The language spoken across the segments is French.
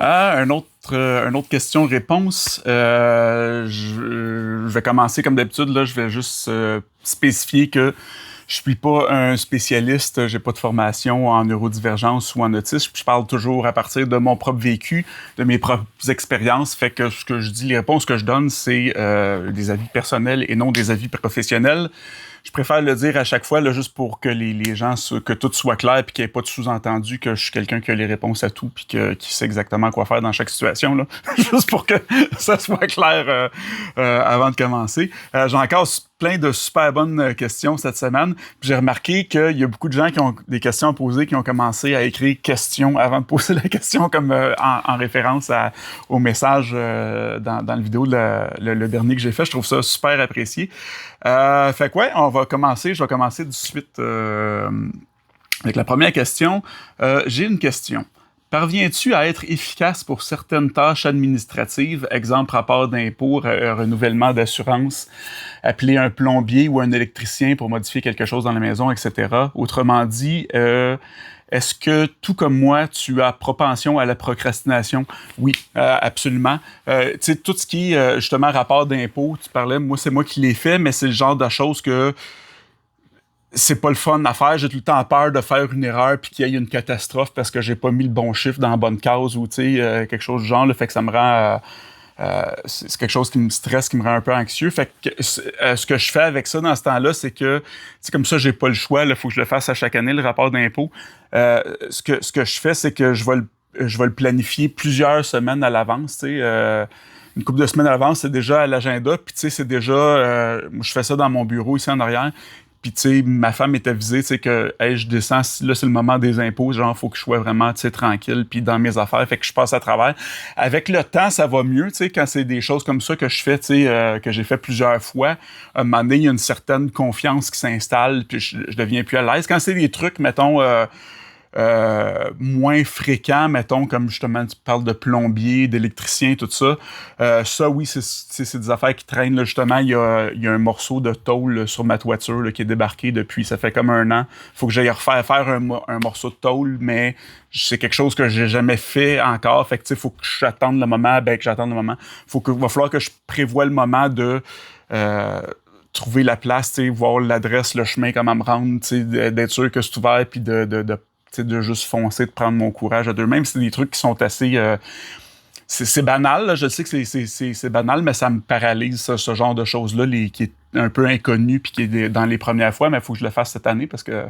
Une autre question-réponse. Je vais commencer comme d'habitude. Là, je vais juste spécifier que je suis pas un spécialiste. J'ai pas de formation en neurodivergence ou en autisme. Je parle toujours à partir de mon propre vécu, de mes propres expériences. Fait que ce que je dis, les réponses que je donne, c'est des avis personnels et non des avis professionnels. Je préfère le dire à chaque fois, là, juste pour que les gens, que tout soit clair puis qu'il n'y ait pas de sous-entendu que je suis quelqu'un qui a les réponses à tout puis qui sait exactement quoi faire dans chaque situation, là. Juste pour que ça soit clair avant de commencer. J'ai encore plein de super bonnes questions cette semaine. Puis j'ai remarqué qu'il y a beaucoup de gens qui ont des questions à poser, qui ont commencé à écrire questions avant de poser la question, comme en référence au message dans la vidéo, le dernier que j'ai fait. Je trouve ça super apprécié. Fait que ouais, on va commencer. Je vais commencer tout de suite avec la première question. J'ai une question. Parviens-tu à être efficace pour certaines tâches administratives, exemple rapport d'impôt, renouvellement d'assurance, appeler un plombier ou un électricien pour modifier quelque chose dans la maison, etc. Autrement dit, est-ce que, tout comme moi, tu as propension à la procrastination? Oui, absolument. Tu sais, tout ce qui est, justement, rapport d'impôt, tu parlais, moi, c'est moi qui l'ai fait, mais c'est le genre de choses que c'est pas le fun à faire. J'ai tout le temps peur de faire une erreur puis qu'il y ait une catastrophe parce que j'ai pas mis le bon chiffre dans la bonne case ou, tu sais, quelque chose du genre, là, fait que ça me rend... c'est quelque chose qui me stresse, qui me rend un peu anxieux. Fait que ce que je fais avec ça dans ce temps-là, c'est que, c'est comme ça, j'ai pas le choix. Il faut que je le fasse à chaque année, le rapport d'impôt. Ce que je fais, c'est que je vais le planifier plusieurs semaines à l'avance. Tu sais, une couple de semaines à l'avance, c'est déjà à l'agenda. Puis tu sais, c'est déjà, moi, je fais ça dans mon bureau ici en arrière. Puis, tu sais, ma femme est avisée, tu sais, que, hey, je descends, là, c'est le moment des impôts, genre, faut que je sois vraiment, tu sais, tranquille, puis dans mes affaires, fait que je passe à travers. Avec le temps, ça va mieux, tu sais, quand c'est des choses comme ça que je fais, tu sais, que j'ai fait plusieurs fois. À un moment donné, il y a une certaine confiance qui s'installe, puis je deviens plus à l'aise. Quand c'est des trucs, mettons, moins fréquents, mettons, comme justement, tu parles de plombier, d'électricien, tout ça. Ça, oui, c'est des affaires qui traînent. Là, justement, il y a un morceau de tôle là, sur ma toiture là, qui est débarqué depuis, ça fait comme 1 an. Faut que j'aille refaire faire un morceau de tôle, mais c'est quelque chose que j'ai jamais fait encore. Fait que, tu sais, faut que j'attende le moment. Va falloir que je prévoie le moment de... trouver la place, voir l'adresse, le chemin, comment me rendre, d'être sûr que c'est ouvert, puis de juste foncer, de prendre mon courage à deux. Même si c'est des trucs qui sont assez... c'est banal, là. Je sais que c'est banal, mais ça me paralyse, ça, ce genre de choses-là, qui est un peu inconnu puis qui est dans les premières fois, mais il faut que je le fasse cette année parce que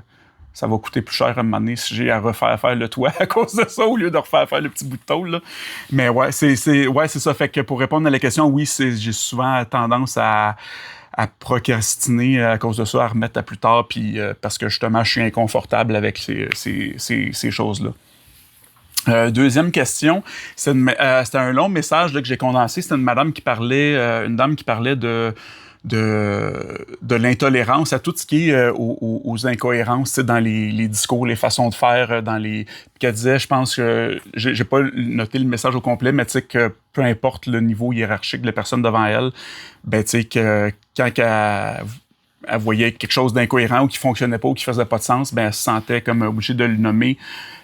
ça va coûter plus cher à un moment donné si j'ai à refaire faire le toit à cause de ça au lieu de refaire faire le petit bout de tôle. Là. Mais ouais, c'est ça. Fait que pour répondre à la question, oui, j'ai souvent tendance à procrastiner à cause de ça, à remettre à plus tard, puis parce que justement, je suis inconfortable avec ces choses-là. Deuxième question, c'était un long message là, que j'ai condensé. C'était une dame qui parlait de l'intolérance à tout ce qui est aux incohérences dans les discours, les façons de faire, puis qu'elle disait, je pense que j'ai pas noté le message au complet, mais tu sais que peu importe le niveau hiérarchique de la personne devant elle, ben tu sais que quand elle voyait quelque chose d'incohérent ou qui fonctionnait pas ou qui faisait pas de sens, ben elle se sentait comme obligée de le nommer,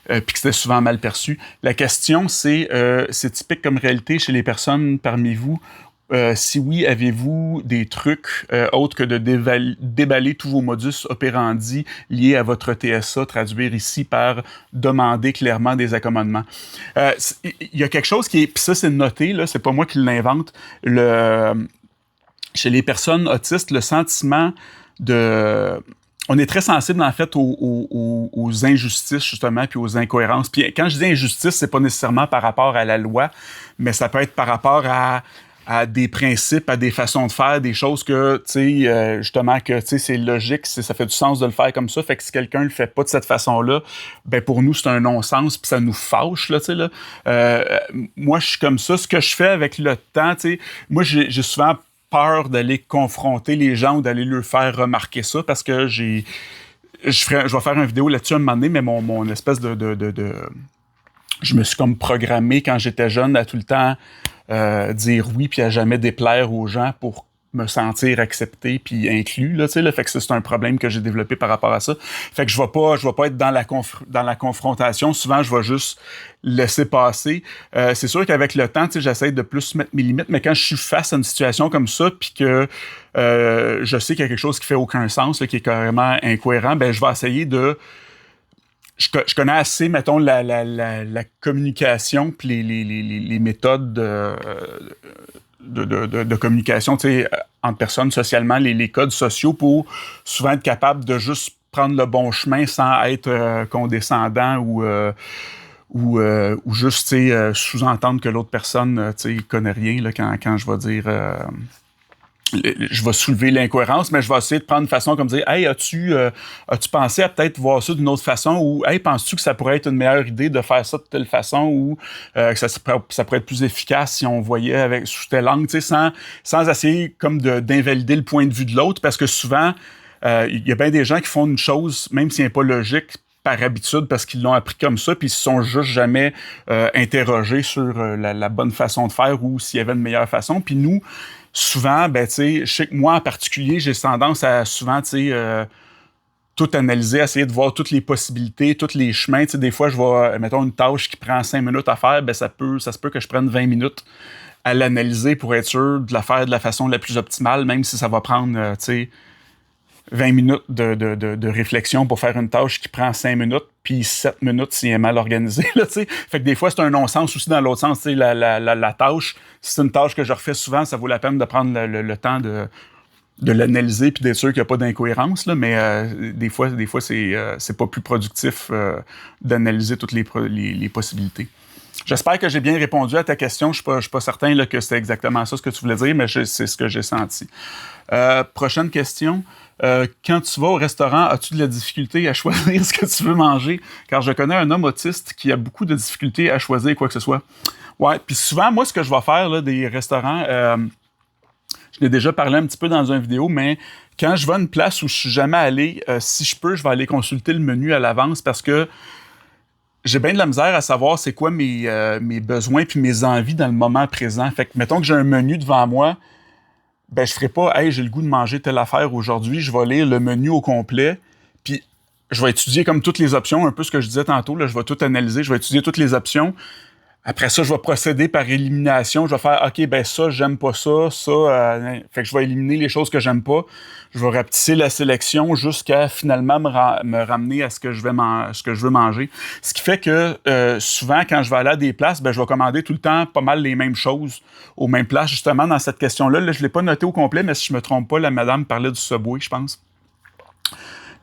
puis que c'était souvent mal perçu. La question, c'est typique comme réalité chez les personnes parmi vous. Si oui, avez-vous des trucs autres que de déballer tous vos modus operandi liés à votre TSA, traduire ici par demander clairement des accommodements? Il y a quelque chose qui est, puis ça c'est noté, là, c'est pas moi qui l'invente, chez les personnes autistes, le sentiment de... On est très sensible, en fait, aux injustices, justement, puis aux incohérences. Puis quand je dis injustice, c'est pas nécessairement par rapport à la loi, mais ça peut être par rapport à des principes, à des façons de faire, des choses que, tu sais, justement, que, tu sais, c'est logique, ça fait du sens de le faire comme ça. Fait que si quelqu'un le fait pas de cette façon-là, ben pour nous, c'est un non-sens, puis ça nous fâche, là, tu sais, là. Moi, je suis comme ça. Ce que je fais avec le temps, tu sais, moi, j'ai souvent peur d'aller confronter les gens ou d'aller leur faire remarquer ça parce que je vais faire une vidéo là-dessus un moment donné, mais mon espèce je me suis comme programmé quand j'étais jeune à tout le temps dire oui puis à jamais déplaire aux gens pour me sentir accepté puis inclus, là, tu sais, là. Fait que ça, c'est un problème que j'ai développé par rapport à ça. Fait que je vais pas être dans la confrontation. Souvent, je vais juste laisser passer. C'est sûr qu'avec le temps, tu sais, j'essaie de plus mettre mes limites, mais quand je suis face à une situation comme ça puis que je sais qu'il y a quelque chose qui fait aucun sens, là, qui est carrément incohérent, ben je vais essayer de... Je connais assez, mettons, la communication puis les méthodes de communication, tu sais, entre personnes socialement, les codes sociaux pour souvent être capable de juste prendre le bon chemin sans être condescendant ou juste, tu sais, sous-entendre que l'autre personne, tu sais, connaît rien, là, quand je vais dire... je vais soulever l'incohérence, mais je vais essayer de prendre une façon comme dire « Hey, as-tu pensé à peut-être voir ça d'une autre façon? » Ou « Hey, penses-tu que ça pourrait être une meilleure idée de faire ça de telle façon? » Ou que ça pourrait être plus efficace si on voyait sous telle angle, tu sais, sans essayer comme d'invalider le point de vue de l'autre, parce que souvent, il y a bien des gens qui font une chose, même si elle n'est pas logique, par habitude, parce qu'ils l'ont appris comme ça, puis ils se sont juste jamais interrogés sur la bonne façon de faire ou s'il y avait une meilleure façon. Puis nous, souvent, ben, tu sais, je sais que moi en particulier, j'ai tendance à souvent, tu sais, tout analyser, essayer de voir toutes les possibilités, tous les chemins. Tu sais, des fois, je vais, mettons, une tâche qui prend 5 minutes à faire, ben, ça se peut que je prenne 20 minutes à l'analyser pour être sûr de la faire de la façon la plus optimale, même si ça va prendre, tu sais, 20 minutes de réflexion pour faire une tâche qui prend 5 minutes, puis 7 minutes si elle est mal organisée, là, tu sais. Fait que des fois, c'est un non-sens aussi dans l'autre sens, tu sais, la tâche, si c'est une tâche que je refais souvent, ça vaut la peine de prendre le temps de l'analyser puis d'être sûr qu'il n'y a pas d'incohérence, là, mais des fois c'est pas plus productif d'analyser toutes les possibilités. J'espère que j'ai bien répondu à ta question. Je suis pas certain là, que c'était exactement ça ce que tu voulais dire, mais c'est ce que j'ai senti. Prochaine question. Quand tu vas au restaurant, as-tu de la difficulté à choisir ce que tu veux manger? Car je connais un homme autiste qui a beaucoup de difficultés à choisir quoi que ce soit. Ouais, puis souvent, moi, ce que je vais faire là, des restaurants, je l'ai déjà parlé un petit peu dans une vidéo, mais quand je vais à une place où je suis jamais allé, si je peux, je vais aller consulter le menu à l'avance parce que j'ai bien de la misère à savoir c'est quoi mes besoins puis mes envies dans le moment présent. Fait que, mettons que j'ai un menu devant moi, ben je ferai pas « Hey, j'ai le goût de manger telle affaire aujourd'hui », je vais lire le menu au complet, puis je vais étudier comme toutes les options, un peu ce que je disais tantôt, là, je vais tout analyser, je vais étudier toutes les options. Après ça, je vais procéder par élimination. Je vais faire, OK, ben ça, j'aime pas ça, fait que je vais éliminer les choses que j'aime pas. Je vais rapetisser la sélection jusqu'à finalement me ramener à ce que je veux manger. Ce qui fait que souvent, quand je vais aller à des places, ben je vais commander tout le temps pas mal les mêmes choses aux mêmes places. Justement, dans cette question-là, là, je l'ai pas noté au complet, mais si je me trompe pas, la madame parlait du Subway, je pense.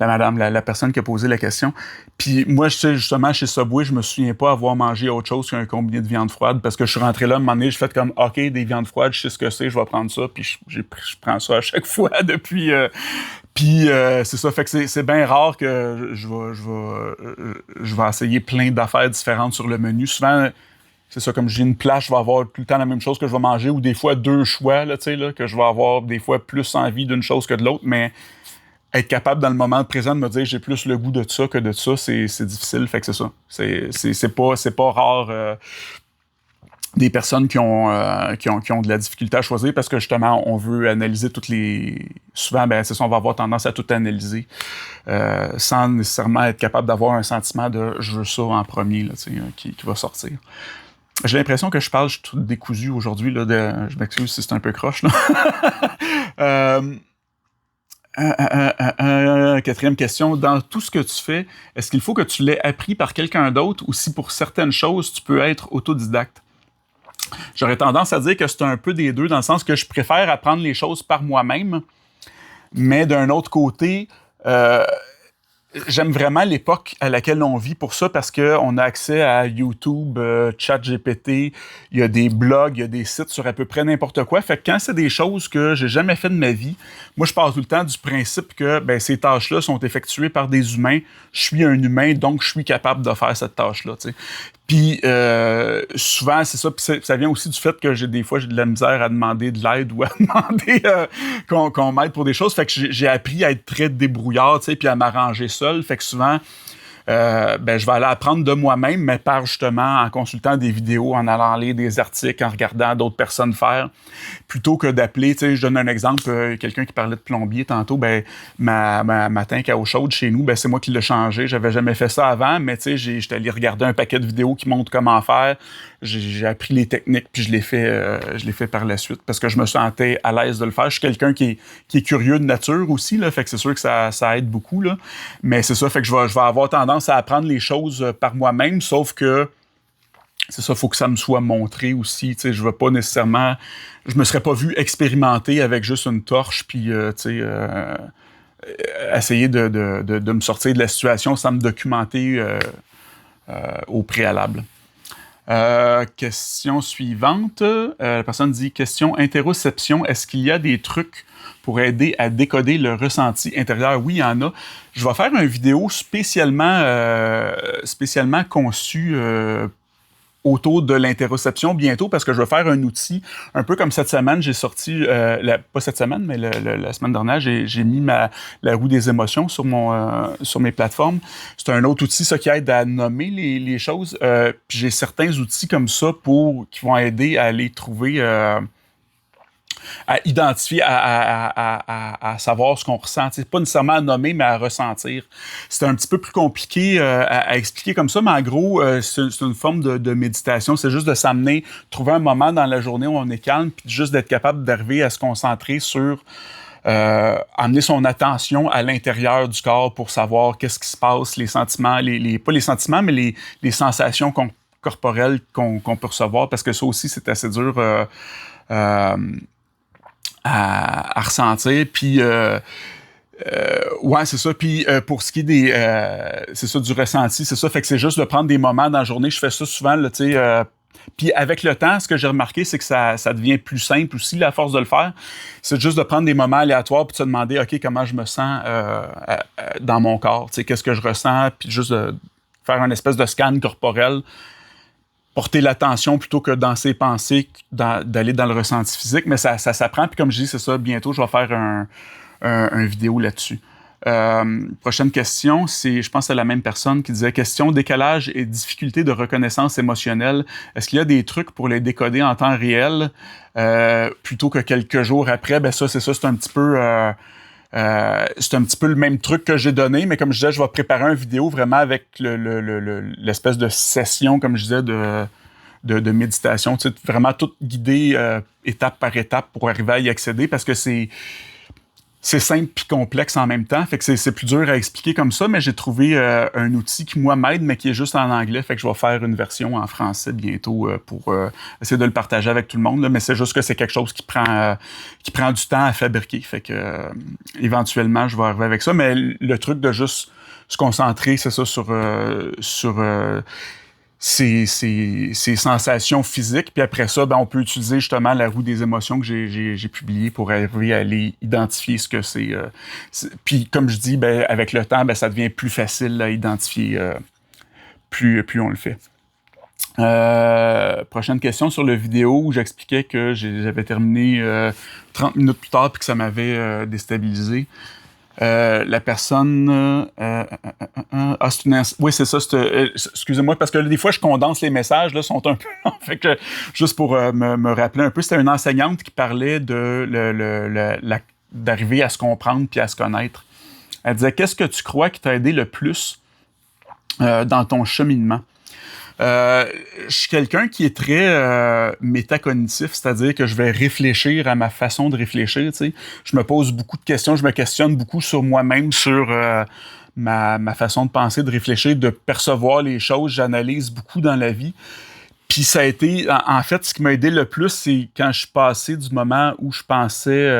La personne qui a posé la question. Puis moi, je sais, justement, chez Subway, je me souviens pas avoir mangé autre chose qu'un combiné de viande froide parce que je suis rentré là, à un moment donné, j'ai fait comme, OK, des viandes froides, je sais ce que c'est, je vais prendre ça, puis je prends ça à chaque fois depuis... Puis c'est ça, fait que c'est bien rare que je vais essayer plein d'affaires différentes sur le menu. Souvent, c'est ça, comme j'ai une place, je vais avoir tout le temps la même chose que je vais manger ou des fois 2 choix, là, tu sais, là, que je vais avoir des fois plus envie d'une chose que de l'autre, mais être capable dans le moment présent de me dire j'ai plus le goût de ça que de ça, c'est difficile. Fait que c'est ça. C'est pas rare des personnes qui ont de la difficulté à choisir parce que justement, on veut analyser toutes les... Souvent, ben c'est ça, on va avoir tendance à tout analyser sans nécessairement être capable d'avoir un sentiment de je veux ça en premier là, qui va sortir. J'ai l'impression que je suis tout décousu aujourd'hui. Là, je m'excuse si c'est un peu croche. Là. Quatrième question. Dans tout ce que tu fais, est-ce qu'il faut que tu l'aies appris par quelqu'un d'autre ou si pour certaines choses, tu peux être autodidacte? J'aurais tendance à dire que c'est un peu des deux, dans le sens que je préfère apprendre les choses par moi-même, mais d'un autre côté, j'aime vraiment l'époque à laquelle on vit pour ça parce qu'on a accès à YouTube, ChatGPT, il y a des blogs, il y a des sites sur à peu près n'importe quoi. Fait que quand c'est des choses que j'ai jamais fait de ma vie, moi, je pars tout le temps du principe que ben, ces tâches-là sont effectuées par des humains. Je suis un humain, donc je suis capable de faire cette tâche-là, tu sais. Puis souvent, c'est ça. Puis ça vient aussi du fait que des fois, j'ai de la misère à demander de l'aide ou à demander qu'on m'aide pour des choses. Fait que j'ai appris à être très débrouillard, tu sais, puis à m'arranger seul. Fait que souvent, ben, je vais aller apprendre de moi-même, mais par justement en consultant des vidéos, en allant lire des articles, en regardant d'autres personnes faire, plutôt que d'appeler. Tu sais, je donne un exemple, quelqu'un qui parlait de plombier tantôt, ben, ma tank à eau chaude chez nous, ben, c'est moi qui l'ai changé. J'avais jamais fait ça avant, mais tu sais, j'étais allé regarder un paquet de vidéos qui montrent comment faire. J'ai appris les techniques, puis je l'ai fait par la suite parce que je me sentais à l'aise de le faire. Je suis quelqu'un qui est curieux de nature aussi, là, fait que c'est sûr que ça aide beaucoup, là. Mais c'est ça, fait que je vais avoir tendance à apprendre les choses par moi-même, sauf que c'est ça, il faut que ça me soit montré aussi. Tu sais, je veux pas nécessairement... Je me serais pas vu expérimenter avec juste une torche, puis, essayer de me sortir de la situation sans me documenter au préalable. Question suivante. La personne dit, question interoception, est-ce qu'il y a des trucs pour aider à décoder le ressenti intérieur? Oui, il y en a. Je vais faire une vidéo spécialement conçue autour de l'interoception bientôt parce que je vais faire un outil, un peu comme cette semaine, j'ai sorti, pas cette semaine, mais la semaine dernière, j'ai mis la roue des émotions sur mes plateformes. C'est un autre outil, ça, qui aide à nommer les choses. Puis j'ai certains outils comme ça qui vont aider à les trouver, à identifier, à savoir ce qu'on ressent. C'est pas nécessairement à nommer, mais à ressentir. C'est un petit peu plus compliqué à expliquer comme ça, mais en gros, c'est une forme de méditation. C'est juste de s'amener, trouver un moment dans la journée où on est calme, puis juste d'être capable d'arriver à se concentrer sur amener son attention à l'intérieur du corps pour savoir qu'est-ce qui se passe, les sentiments, pas les sentiments, mais les sensations corporelles qu'on peut recevoir, parce que ça aussi, c'est assez dur à ressentir. Puis, ouais, c'est ça. Puis, pour ce qui est c'est ça, du ressenti, c'est ça. Fait que c'est juste de prendre des moments dans la journée. Je fais ça souvent, là, tu sais. Puis, avec le temps, ce que j'ai remarqué, c'est que ça devient plus simple aussi, la force de le faire. C'est juste de prendre des moments aléatoires puis de se demander, OK, comment je me sens dans mon corps? Tu sais, qu'est-ce que je ressens? Puis, juste de faire une espèce de scan corporel, porter l'attention plutôt que dans ses pensées, d'aller dans le ressenti physique. Mais ça s'apprend. Puis comme je dis, c'est ça, bientôt, je vais faire un vidéo là-dessus. Prochaine question, je pense que c'est la même personne qui disait, question, décalage et difficulté de reconnaissance émotionnelle. Est-ce qu'il y a des trucs pour les décoder en temps réel plutôt que quelques jours après? Ben ça, c'est un petit peu... c'est un petit peu le même truc que j'ai donné, mais comme je disais, je vais préparer une vidéo vraiment avec l'espèce de session, comme je disais, de méditation. Tu sais, vraiment tout guidé étape par étape pour arriver à y accéder, parce que c'est simple puis complexe en même temps. Fait que c'est plus dur à expliquer comme ça, mais j'ai trouvé un outil qui, moi, m'aide, mais qui est juste en anglais. Fait que je vais faire une version en français bientôt pour essayer de le partager avec tout le monde. Là. Mais c'est juste que c'est quelque chose qui prend du temps à fabriquer. Fait que éventuellement, je vais arriver avec ça. Mais le truc de juste se concentrer, c'est ça, sur ces sensations physiques. Puis après ça, ben, on peut utiliser justement la roue des émotions que j'ai publiée pour arriver à aller identifier ce que c'est. Puis comme je dis, ben, avec le temps, ben, ça devient plus facile à identifier plus on le fait. Prochaine question sur la vidéo où j'expliquais que j'avais terminé 30 minutes plus tard puis que ça m'avait déstabilisé. La personne... oui, c'est ça. Excusez-moi, parce que là, des fois, je condense les messages, là, sont un peu longs. Fait que, juste pour me rappeler un peu, c'était une enseignante qui parlait d'arriver à se comprendre puis à se connaître. Elle disait, qu'est-ce que tu crois qui t'a aidé le plus dans ton cheminement? Je suis quelqu'un qui est très métacognitif, c'est-à-dire que je vais réfléchir à ma façon de réfléchir. Tu sais. Je me pose beaucoup de questions, je me questionne beaucoup sur moi-même, sur ma façon de penser, de réfléchir, de percevoir les choses. J'analyse beaucoup dans la vie. Puis ça a été, en fait, ce qui m'a aidé le plus, c'est quand je suis passé du moment où je pensais...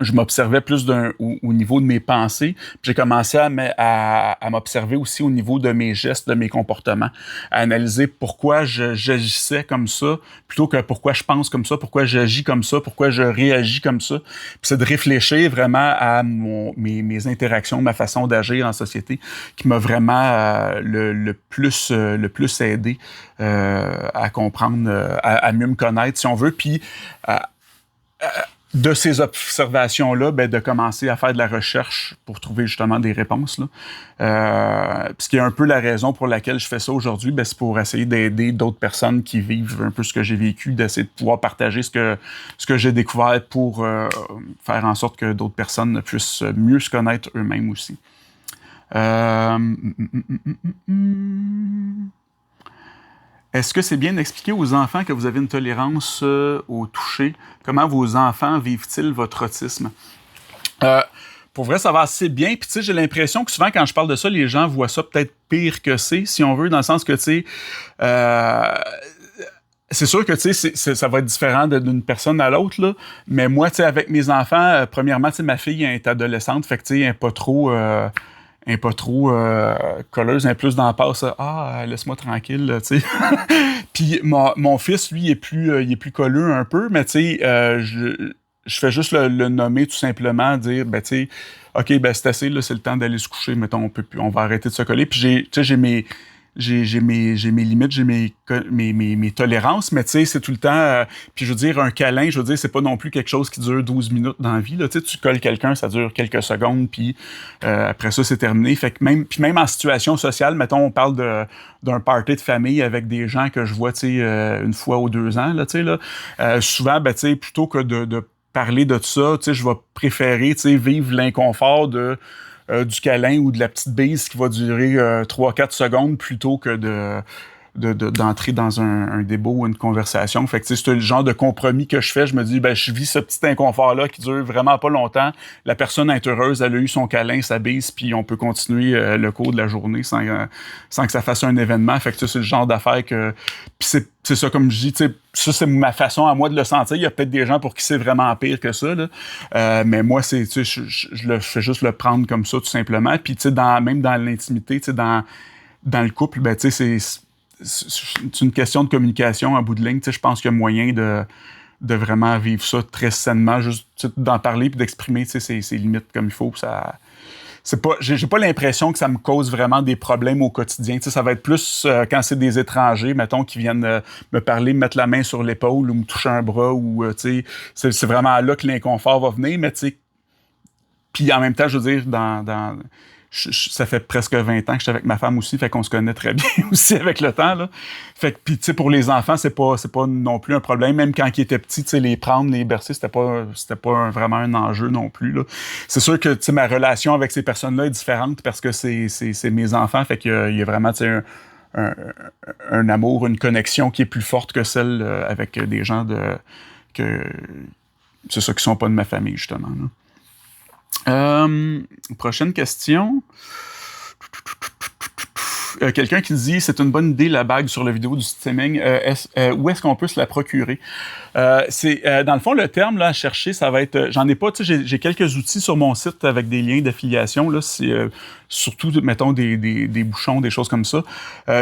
je m'observais plus au niveau de mes pensées. Puis j'ai commencé à m'observer aussi au niveau de mes gestes, de mes comportements, à analyser pourquoi j'agissais comme ça, plutôt que pourquoi je pense comme ça, pourquoi j'agis comme ça, pourquoi je réagis comme ça. Puis c'est de réfléchir vraiment à mes interactions, ma façon d'agir en société, qui m'a vraiment le plus aidé à comprendre, à mieux me connaître, si on veut. Puis de ces observations-là, ben, de commencer à faire de la recherche pour trouver justement des réponses, là. Ce qui est un peu la raison pour laquelle je fais ça aujourd'hui, ben, c'est pour essayer d'aider d'autres personnes qui vivent un peu ce que j'ai vécu, d'essayer de pouvoir partager ce que j'ai découvert pour faire en sorte que d'autres personnes puissent mieux se connaître eux-mêmes aussi. Est-ce que c'est bien d'expliquer aux enfants que vous avez une tolérance au toucher? Comment vos enfants vivent-ils votre autisme? Pour vrai, ça va assez bien. Puis, tu sais, j'ai l'impression que souvent, quand je parle de ça, les gens voient ça peut-être pire que c'est, si on veut, dans le sens que, tu sais, c'est sûr que, tu sais, ça va être différent d'une personne à l'autre, là. Mais moi, tu sais, avec mes enfants, premièrement, tu sais, ma fille est adolescente, fait que, tu sais, elle n'est pas trop colleuse, elle est plus dans la passe. Ah, laisse-moi tranquille, là, tu sais. Puis mon fils, lui, il est plus colleux un peu, mais tu sais, je fais juste le nommer tout simplement, dire, ben, tu sais, OK, ben, c'est assez, là, c'est le temps d'aller se coucher, mettons, on va arrêter de se coller. Puis j'ai mes limites, j'ai mes tolérances, mais tu sais, c'est tout le temps. Puis je veux dire, un câlin, je veux dire, c'est pas non plus quelque chose qui dure 12 minutes dans la vie. Là. Tu sais, tu colles quelqu'un, ça dure quelques secondes, puis après ça, c'est terminé. Fait que même en situation sociale, mettons, on parle d'un party de famille avec des gens que je vois, tu sais, une fois ou 2 ans, là, tu sais, là. Souvent, ben, tu sais, plutôt que de parler de ça, tu sais, je vais préférer, tu sais, vivre l'inconfort du câlin ou de la petite bise qui va durer 3-4 secondes plutôt que d'entrer dans un débat ou une conversation. Fait que c'est le genre de compromis que je fais. Je me dis, ben, je vis ce petit inconfort-là qui dure vraiment pas longtemps. La personne est heureuse, elle a eu son câlin, sa bise, puis on peut continuer le cours de la journée sans que ça fasse un événement. Fait que c'est le genre d'affaire que... Puis c'est ça, comme je dis, tu sais, ça, c'est ma façon à moi de le sentir. Il y a peut-être des gens pour qui c'est vraiment pire que ça, là. Mais moi, c'est, tu sais, je fais juste le prendre comme ça, tout simplement. Puis, tu sais, même dans l'intimité, tu sais, dans le couple, ben, tu sais, c'est une question de communication à bout de ligne. Tu sais, je pense qu'il y a moyen de vraiment vivre ça très sainement, juste d'en parler puis d'exprimer, tu sais, ses limites comme il faut. Ça, c'est pas, j'ai pas l'impression que ça me cause vraiment des problèmes au quotidien. Tu sais, ça va être plus quand c'est des étrangers, mettons, qui viennent me parler, me mettre la main sur l'épaule ou me toucher un bras, ou tu sais, c'est vraiment là que l'inconfort va venir. Mais tu sais, puis en même temps, je veux dire, ça fait presque 20 ans que j'étais avec ma femme aussi, fait qu'on se connaît très bien aussi avec le temps, là. Fait que, puis tu sais, pour les enfants, c'est pas non plus un problème. Même quand ils étaient petits, tu sais, les prendre, les bercer, c'était pas vraiment un enjeu non plus, là. C'est sûr que, tu sais, ma relation avec ces personnes-là est différente parce que c'est mes enfants, fait qu'il y a vraiment, tu sais, un amour, une connexion qui est plus forte que celle avec des gens c'est ça, qui sont pas de ma famille, justement, là. Prochaine question. Quelqu'un qui dit c'est une bonne idée la bague sur la vidéo du streaming. Où est-ce qu'on peut se la procurer? Dans le fond, le terme là, à chercher, ça va être. J'en ai pas, tu sais, j'ai quelques outils sur mon site avec des liens d'affiliation. Là, c'est surtout, mettons, des bouchons, des choses comme ça.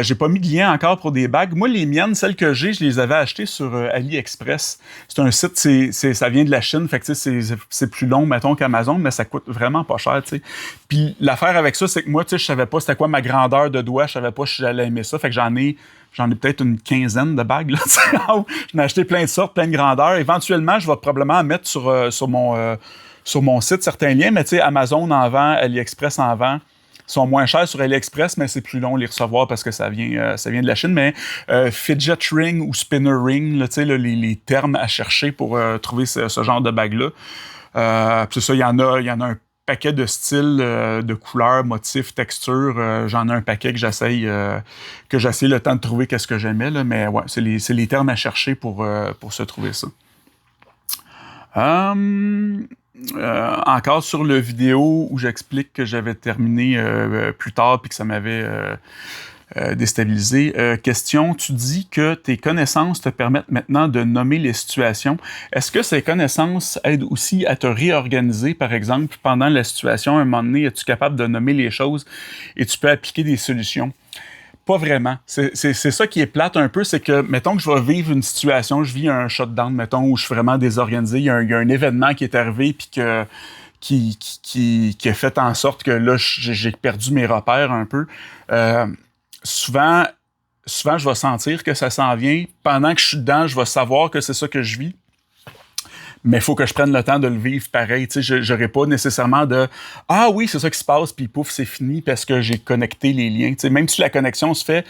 J'ai pas mis de lien encore pour des bagues. Moi, les miennes, celles que j'ai, je les avais achetées sur AliExpress. C'est un site, ça vient de la Chine, fait que c'est plus long, mettons, qu'Amazon, mais ça coûte vraiment pas cher, tu sais. Puis l'affaire avec ça, c'est que moi, tu sais, je savais pas c'était quoi ma grandeur de doigt, je savais pas si j'allais aimer ça, fait que j'en ai peut-être une quinzaine de bagues, là. J'en ai acheté plein de sortes, plein de grandeurs. Éventuellement, je vais probablement mettre sur mon site certains liens, mais tu sais, Amazon en vend, AliExpress en vend. Ils sont moins chers sur AliExpress, mais c'est plus long à les recevoir parce que ça vient de la Chine. Mais fidget ring ou spinner ring, là, les termes à chercher pour trouver ce genre de bague-là. Puis ça, il y en a un paquet de styles, de couleurs, motifs, textures. J'en ai un paquet que j'essaye le temps de trouver qu'est-ce que j'aimais. Là, mais ouais, c'est les termes à chercher pour se trouver ça. Encore sur le vidéo où j'explique que j'avais terminé plus tard puis que ça m'avait déstabilisé. Question, tu dis que tes connaissances te permettent maintenant de nommer les situations. Est-ce que ces connaissances aident aussi à te réorganiser, par exemple, pendant la situation, à un moment donné, es-tu capable de nommer les choses et tu peux appliquer des solutions? Pas vraiment. C'est ça qui est plate un peu, c'est que, mettons que je vais vivre une situation, je vis un shutdown, mettons, où je suis vraiment désorganisé, il y a un événement qui est arrivé, puis qui a fait en sorte que là, j'ai perdu mes repères un peu. Souvent, je vais sentir que ça s'en vient. Pendant que je suis dedans, je vais savoir que c'est ça que je vis. mais il faut que je prenne le temps de le vivre pareil. Tu sais, j'aurais pas nécessairement de « Ah oui, c'est ça qui se passe, puis pouf, c'est fini parce que j'ai connecté les liens. » Tu sais, même si la connexion se fait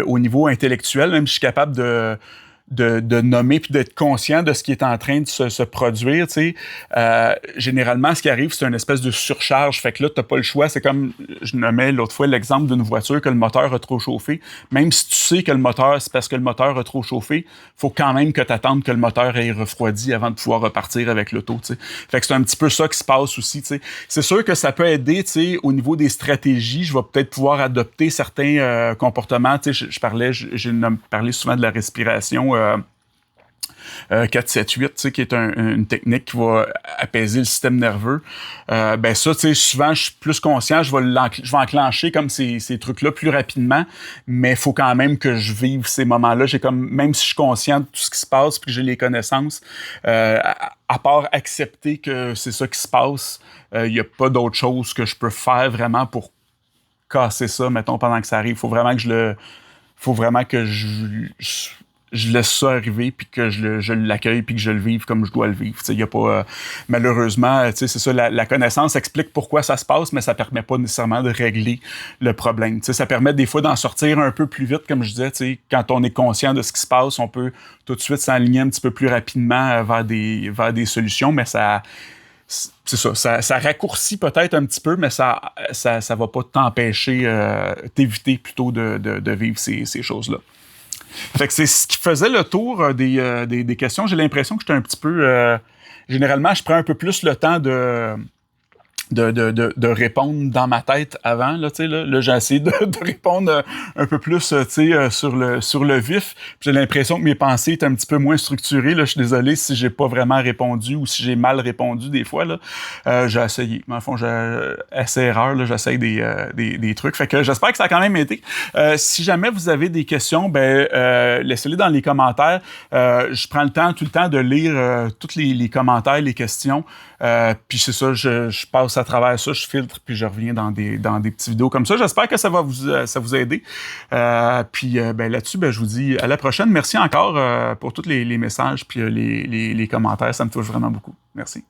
au niveau intellectuel, même si je suis capable de nommer puis d'être conscient de ce qui est en train de se produire, tu sais. Généralement, ce qui arrive, c'est une espèce de surcharge. Fait que là, t'as pas le choix. C'est comme, je nommais l'autre fois l'exemple d'une voiture que le moteur a trop chauffé. Même si tu sais que le moteur, c'est parce que le moteur a trop chauffé, faut quand même que t'attendes que le moteur ait refroidi avant de pouvoir repartir avec l'auto, tu sais. Fait que c'est un petit peu ça qui se passe aussi, tu sais. C'est sûr que ça peut aider, tu sais, au niveau des stratégies. Je vais peut-être pouvoir adopter certains comportements. Tu sais, j'ai parlé souvent de la respiration 4-7-8, tu sais, qui est une technique qui va apaiser le système nerveux. Ben ça, tu sais, souvent, je suis plus conscient, je vais enclencher comme ces trucs-là plus rapidement, mais il faut quand même que je vive ces moments-là. J'ai comme, même si je suis conscient de tout ce qui se passe puis que j'ai les connaissances, à part accepter que c'est ça qui se passe, il n'y a pas d'autre chose que je peux faire vraiment pour casser ça, mettons, pendant que ça arrive. Faut vraiment que je laisse ça arriver puis que je l'accueille puis que je le vive comme je dois le vivre. Il y a pas malheureusement, c'est ça, la connaissance explique pourquoi ça se passe, mais ça permet pas nécessairement de régler le problème. Ça permet des fois d'en sortir un peu plus vite, comme je disais. Quand on est conscient de ce qui se passe, on peut tout de suite s'aligner un petit peu plus rapidement vers des solutions, mais c'est ça, ça raccourcit peut-être un petit peu, mais ça va pas t'empêcher, t'éviter plutôt de vivre ces choses-là. Fait que c'est ce qui faisait le tour des questions. J'ai l'impression que j'étais un petit peu... généralement, je prends un peu plus le temps de répondre dans ma tête avant. Là, j'ai essayé de répondre un peu plus sur le vif. J'ai l'impression que mes pensées étaient un petit peu moins structurées. Là. Je suis désolé si j'ai pas vraiment répondu ou si j'ai mal répondu des fois. Là. J'ai essayé. Dans le fond, essai-erreur, là, j'essaye des trucs. Fait que j'espère que ça a quand même été. Si jamais vous avez des questions, laissez-les dans les commentaires. Je prends le temps tout le temps de lire tous les commentaires, les questions. Puis c'est ça, je passe à travers ça, je filtre, puis je reviens dans des petites vidéos comme ça. J'espère que ça vous aider. Puis là-dessus, je vous dis à la prochaine. Merci encore pour tous les messages puis les commentaires. Ça me touche vraiment beaucoup. Merci.